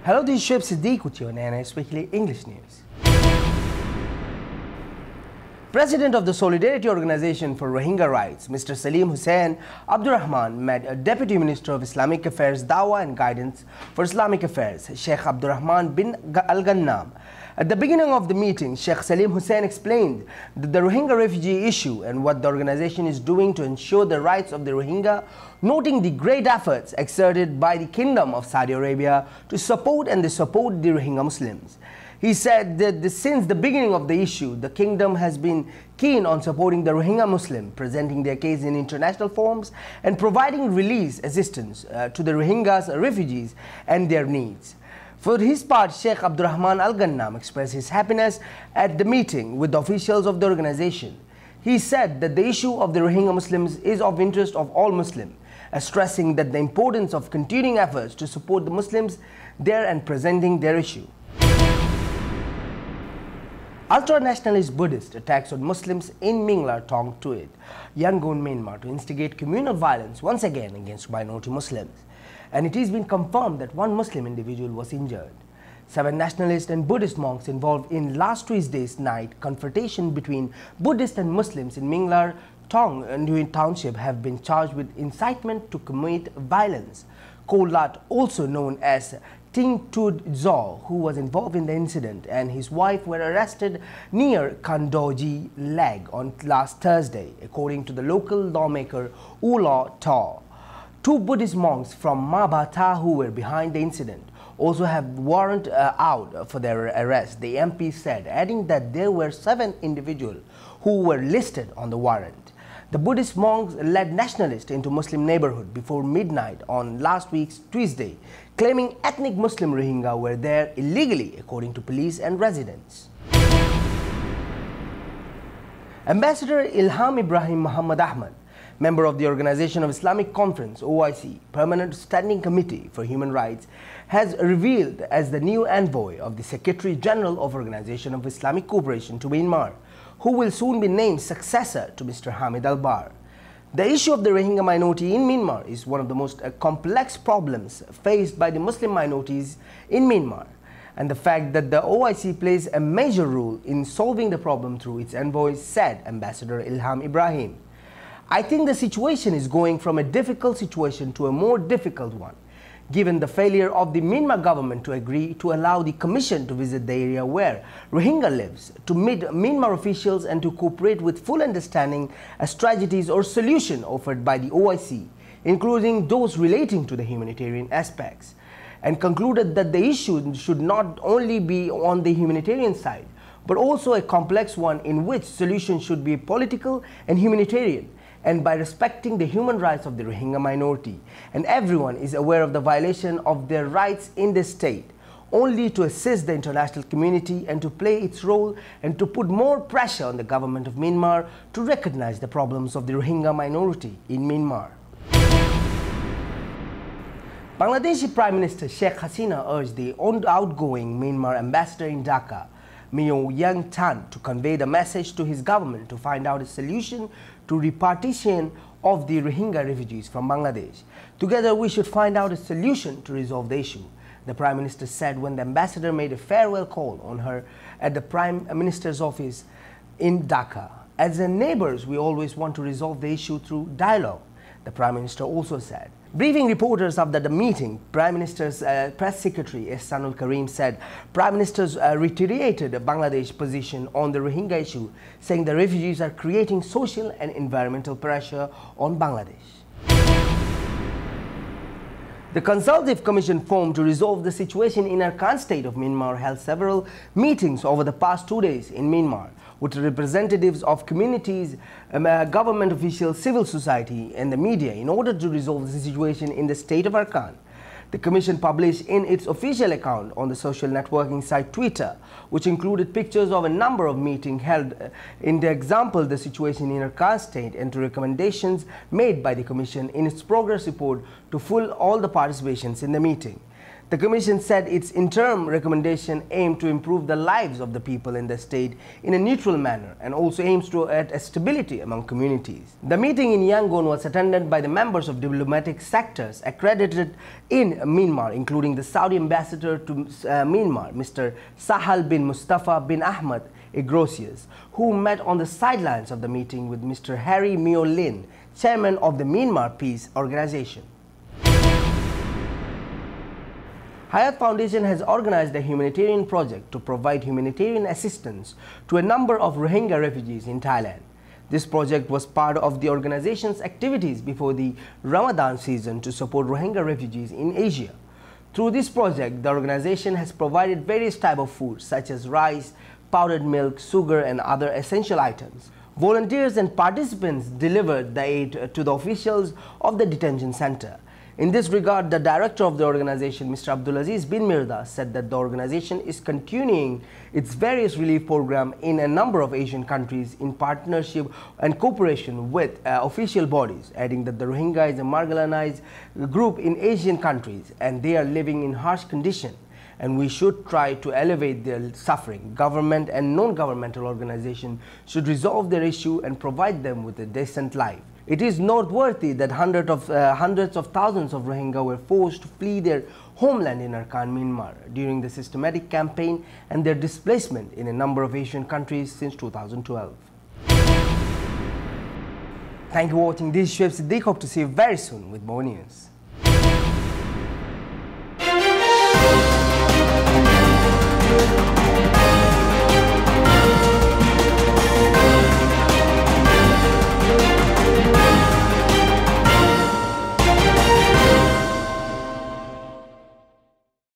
Hello, this is Shoaib Siddique with you on NIS Weekly English News. President of the Solidarity Organization for Rohingya Rights, Mr. Salim Hussain Abdurrahman, met Deputy Minister of Islamic Affairs, Dawah and Guidance for Islamic Affairs, Sheikh Abdurrahman bin Al-Ghannam. At the beginning of the meeting, Sheikh Salim Hussain explained the Rohingya refugee issue and what the organization is doing to ensure the rights of the Rohingya, noting the great efforts exerted by the Kingdom of Saudi Arabia to support the Rohingya Muslims. He said that since the beginning of the issue, the Kingdom has been keen on supporting the Rohingya Muslim, presenting their case in international forums and providing relief assistance to the Rohingya refugees and their needs. For his part, Sheikh Abdurrahman Al-Ghannam expressed his happiness at the meeting with the officials of the organization. He said that the issue of the Rohingya Muslims is of interest of all Muslims, stressing that the importance of continuing efforts to support the Muslims there and presenting their issue. Ultra-nationalist Buddhist attacks on Muslims in Myanmar Tong Tuit, Yangon, Myanmar, to instigate communal violence once again against minority Muslims. And it has been confirmed that one Muslim individual was injured. 7 nationalist and Buddhist monks involved in last Tuesday's night confrontation between Buddhists and Muslims in Myanmar Tong Tuit Township have been charged with incitement to commit violence. Kolat, also known as Ting Tud Zaw, who was involved in the incident, and his wife were arrested near Kandoji Leg on last Thursday, according to the local lawmaker Ula Taw. 2 Buddhist monks from Mabata who were behind the incident also have warrant out for their arrest, the MP said, adding that there were 7 individuals who were listed on the warrant. The Buddhist monks led nationalists into Muslim neighborhood before midnight on last week's Tuesday, claiming ethnic Muslim Rohingya were there illegally, according to police and residents. Ambassador Ilham Ibrahim Muhammad Ahmad, member of the Organization of Islamic Conference (OIC) Permanent Standing Committee for Human Rights, has revealed as the new envoy of the Secretary General of Organization of Islamic Cooperation to Myanmar, who will soon be named successor to Mr. Hamid Al-Bar. The issue of the Rohingya minority in Myanmar is one of the most complex problems faced by the Muslim minorities in Myanmar, and the fact that the OIC plays a major role in solving the problem through its envoys, said Ambassador Ilham Ibrahim. I think the situation is going from a difficult situation to a more difficult one, given the failure of the Myanmar government to agree to allow the Commission to visit the area where Rohingya lives, to meet Myanmar officials and to cooperate with full understanding as strategies or solutions offered by the OIC, including those relating to the humanitarian aspects, and concluded that the issue should not only be on the humanitarian side, but also a complex one in which solutions should be political and humanitarian, and by respecting the human rights of the Rohingya minority, and everyone is aware of the violation of their rights in the state, only to assist the international community and to play its role and to put more pressure on the government of Myanmar to recognize the problems of the Rohingya minority in Myanmar. Bangladeshi Prime Minister Sheikh Hasina urged the outgoing Myanmar ambassador in Dhaka, Myo Young Tan, to convey the message to his government to find out a solution to repatriation of the Rohingya refugees from Bangladesh. Together we should find out a solution to resolve the issue, the Prime Minister said when the ambassador made a farewell call on her at the Prime Minister's office in Dhaka. As neighbors, we always want to resolve the issue through dialogue, the Prime Minister also said. Briefing reporters after the meeting, Prime Minister's Press Secretary Ehsanul Karim said Prime Minister's reiterated Bangladesh's position on the Rohingya issue, saying the refugees are creating social and environmental pressure on Bangladesh. The Consultative Commission formed to resolve the situation in Arakan state of Myanmar held several meetings over the past 2 days in Myanmar with representatives of communities, government officials, civil society and the media in order to resolve the situation in the state of Arakan. The Commission published in its official account on the social networking site Twitter, which included pictures of a number of meetings held in the example the situation in Arakan state and to recommendations made by the Commission in its progress report to full all the participations in the meeting. The Commission said its interim recommendation aimed to improve the lives of the people in the state in a neutral manner and also aims to add stability among communities. The meeting in Yangon was attended by the members of diplomatic sectors accredited in Myanmar, including the Saudi ambassador to Myanmar, Mr. Sahal bin Mustafa bin Ahmad Igrosius, who met on the sidelines of the meeting with Mr. Harry Myo Lin, chairman of the Myanmar Peace Organization. Hayat Foundation has organized a humanitarian project to provide humanitarian assistance to a number of Rohingya refugees in Thailand. This project was part of the organization's activities before the Ramadan season to support Rohingya refugees in Asia. Through this project, the organization has provided various types of food such as rice, powdered milk, sugar and other essential items. Volunteers and participants delivered the aid to the officials of the detention center. In this regard, the director of the organization, Mr. Abdulaziz bin Mirda, said that the organization is continuing its various relief programs in a number of Asian countries in partnership and cooperation with official bodies, adding that the Rohingya is a marginalized group in Asian countries and they are living in harsh conditions, and we should try to elevate their suffering. Government and non-governmental organizations should resolve their issue and provide them with a decent life. It is noteworthy that hundreds of thousands of Rohingya were forced to flee their homeland in Arakan, Myanmar during the systematic campaign and their displacement in a number of Asian countries since 2012. Thank you for watching this. Shoaib Siddiq. Hope to see you very soon with more news.